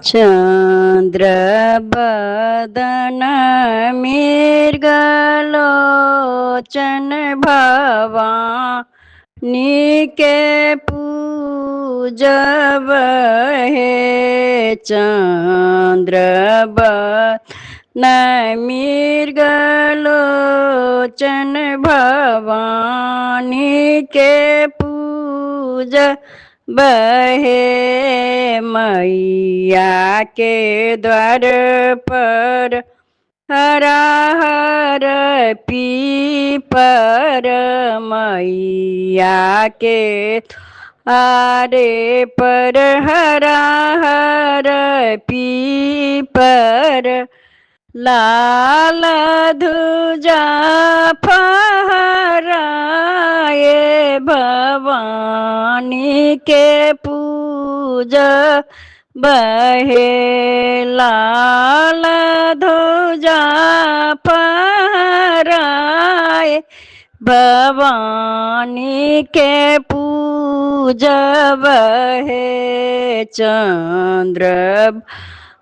चंद्र बदन मृगलोचन भवानी के पूजब हे। चंद्र बदन मृगलोचन भवानी के पूज बहे। मैया के द्वार पर हरा हर पीपर, मैया के आरे पर हरा हर पीपर, लाल ध्वजा फहराए। भवानी के पूज बहे, लाल ध्वजा फहराए। भवानी के पूज बहे। चंद्र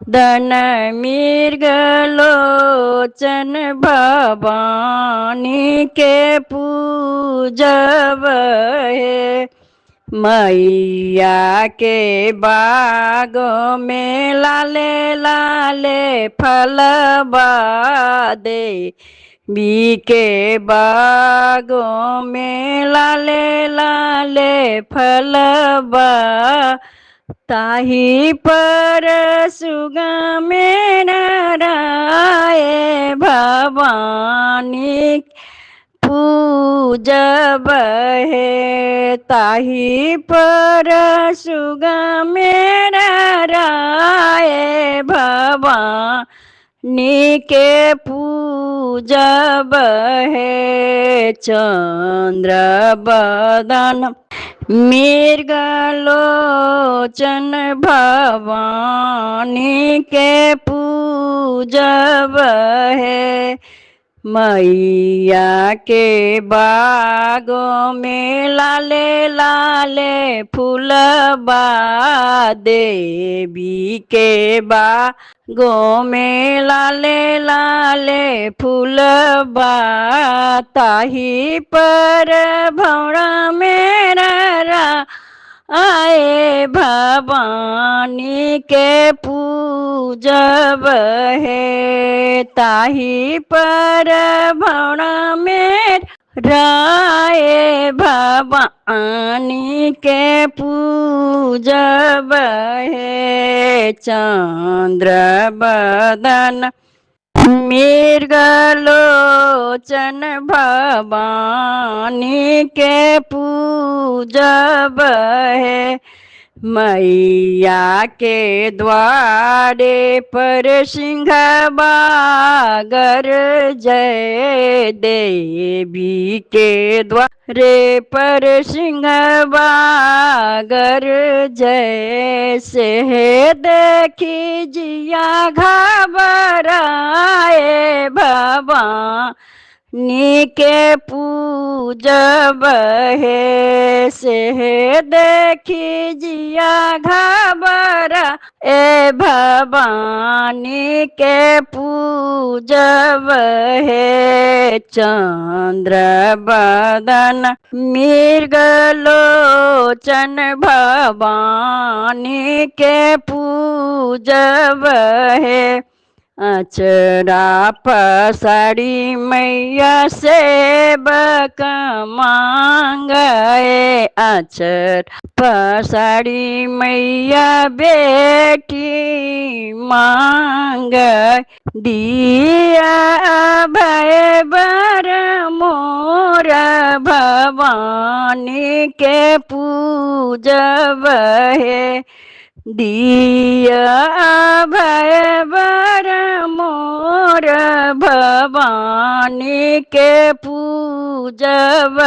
दन मृगलोचन भवानी के पूजब हे। मैया के बाग में लाले लाले फलबा दे, बी के बागों में लाले लाले फलबा, ताही पर सुगा में नाराए। भवानी पूजब हे, ताही पर सुगा में नाराए। भवानी के पूजब हे। चंद्र बदन मृगलोचन भवानी के पूजब हे। मैया के बागों में लाले लाले फूलबा, देवी के बागों में लाले लाले फूलबा, ताही पर भौरा मेरा आए। भवानी के पूजब हे, ताही पर भौरा में राए। भवानी के पूजब हे। चंद्र बदन मृगलोचन भवानी के पूजब हे। मैया के द्वारे पर सिंह बागर जय, देवी के द्वारे पर सिंह बागर जय, से देखी जिया घबराए। भवानी के पूजब हे, से देखी जिया घबरा ए। भवानी के पूजब हे। चंद्र बदन मृगलोचन भवानी के पूजब हे। अचरा पसारी मैया सेवक मांगे, अचरा पसारी मैया बेटी मांगे। दिया भय बर मोर, भवानी के पूजब हे। दिया भय बर मोर, भवानी के पूजब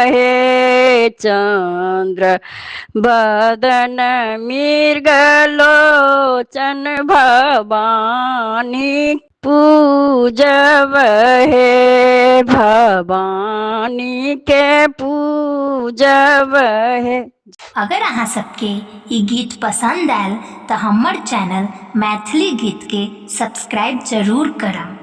हे। चंद्र बदन मृगलोचन भवानी पूजब हे। भवानी के पूजब हे। अगर अहाँ सबके ई गीत पसंद आयल त तऽ हमर चैनल मैथिली गीत के सब्सक्राइब जरूर करब।